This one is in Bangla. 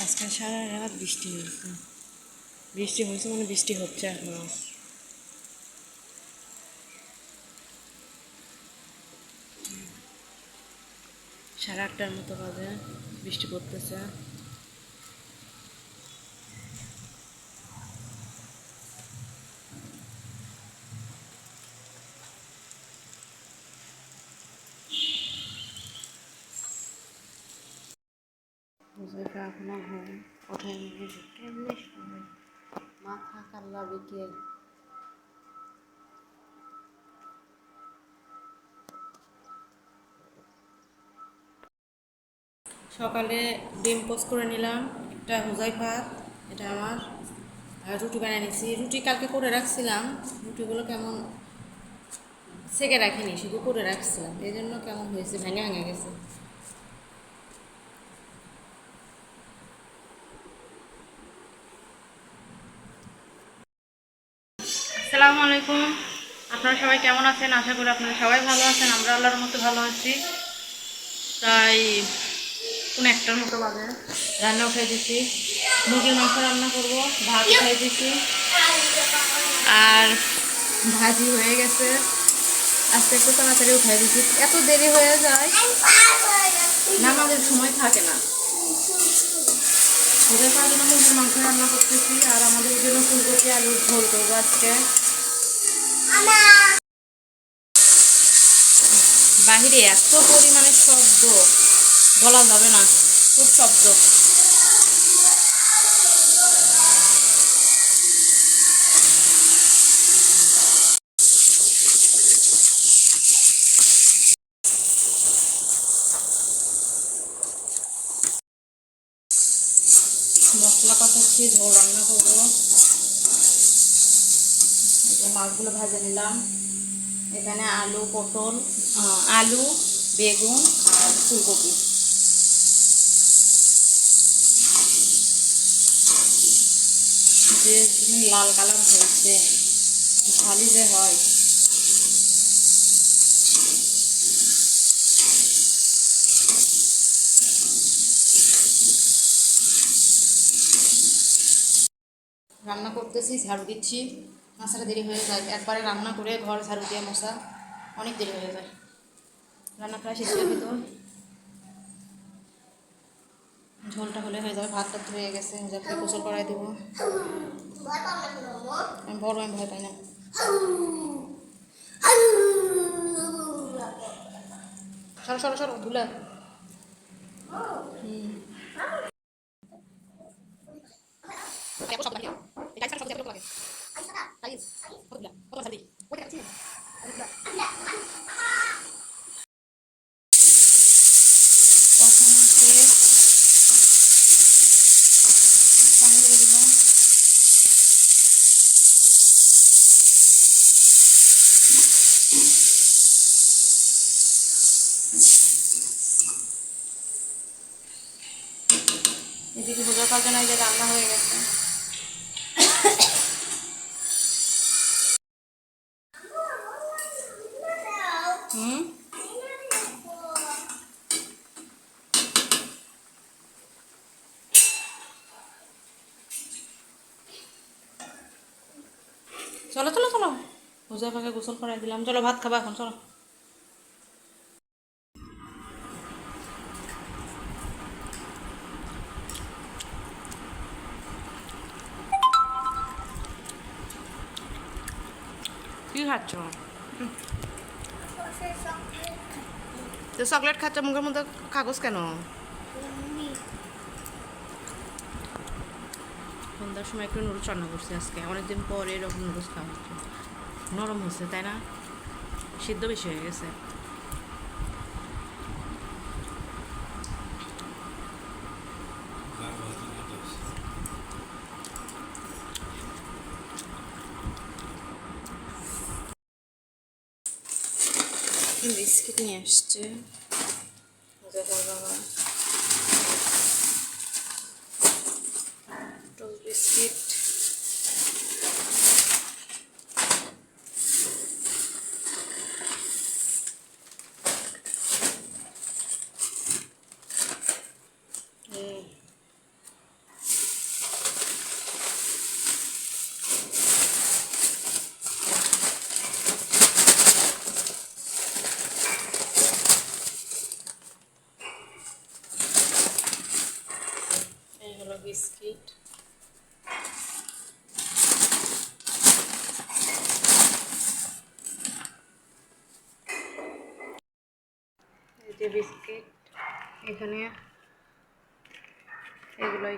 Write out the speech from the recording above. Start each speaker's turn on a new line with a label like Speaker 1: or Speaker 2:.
Speaker 1: আজকে সারা রাত বৃষ্টি হয়েছে। বৃষ্টি হয়েছে মানে বৃষ্টি হচ্ছে এখনো। সাড়ে আটটার মতো বাজে, বৃষ্টি পড়তেছে। এখনো ঘুম ওঠেনি, কেমনি সময় মাথা কাল্লা বিকেল। সকালে ডিম পোস্ট করে নিলাম, একটা হুজাইফা, এটা আমার। আর রুটি বানিয়ে নিচ্ছি। রুটি কালকে করে রাখছিলাম, রুটিগুলো কেমন সেকে রাখিনি, শুধু করে রাখছিলাম, এই জন্য কেমন হয়েছে, ভেঙে ভেঙে গেছে। আসসালামু আলাইকুম, আপনারা সবাই কেমন আছেন? আশা করি আপনারা সবাই ভালো আছেন। আমরা আল্লাহর মতো ভালো আছি। তাই কোনো একটার মতো বাজে, রান্না উঠাই দিচ্ছি। মুরগির মাংস রান্না করব, ভাত উঠাই দিচ্ছি, আর ভাজি হয়ে গেছে। আজকে একটু তাড়াতাড়ি উঠাই দিচ্ছি, এত দেরি হয়ে যায়, নামাজের সময় থাকে না। ওদের জন্য মুরগির মাংস রান্না করতেছি, আর আমাদের জন্য ফুলকপি আলুর ঝোল করবো আজকে। বাহিরে এত পরিমাণে শব্দ, বলা যাবে না, খুব শব্দ। মশলা কষাচ্ছি, ঝোল রান্না করবো। মাছগুলো ভেজে নিলাম। এখানে আলু, পটল, আলু, বেগুন আর ফুলকপি। যে লাল কালার হয়েছে, ভালো যে হয়। রান্না করতেছি, ঝাড়ু দিচ্ছি, মশাটা দেরি হয়ে যায়। একবারে রান্না করে ঘর ঝাড়ু দিয়ে মশা অনেক দেরি হয়ে যায়। রান্না প্রায় শেষের ভিতর, ঝোলটা হলে হয়ে যাবে। ভাতটা ধুয়ে গেছে, যাতে গোসল করাই দেবো। আমি বড়, আমি ভয় পাই না। সরো সরো সরো, ধুলা। কষানো শেষ, পানি দিয়ে দিব। এদিকে ভোজা কালকে না, যে রান্না হয়ে গেছে। হুম, চলো চলো চলো, ভোজা পাকে গোসল করাই দিলাম। চলো ভাত খাবা এখন, চলো। কি খাচ্ছ? তো চকলেট খাচ্ছ, মুখের মধ্যে কাগজ কেন? সন্ধ্যার সময় একটু নুডলস রান্না করছি আজকে, অনেকদিন পরে এরকম নুডলস খাওয়া হচ্ছে। নরম হচ্ছে তাই না? সিদ্ধ বেশি হয়ে গেছে। বিস্কিট নিয়ে আসছে বাবা, টোস্ট বিস্কিট। হলো বিস্কিট, এই যে বিস্কিট, এখানে এগুলোই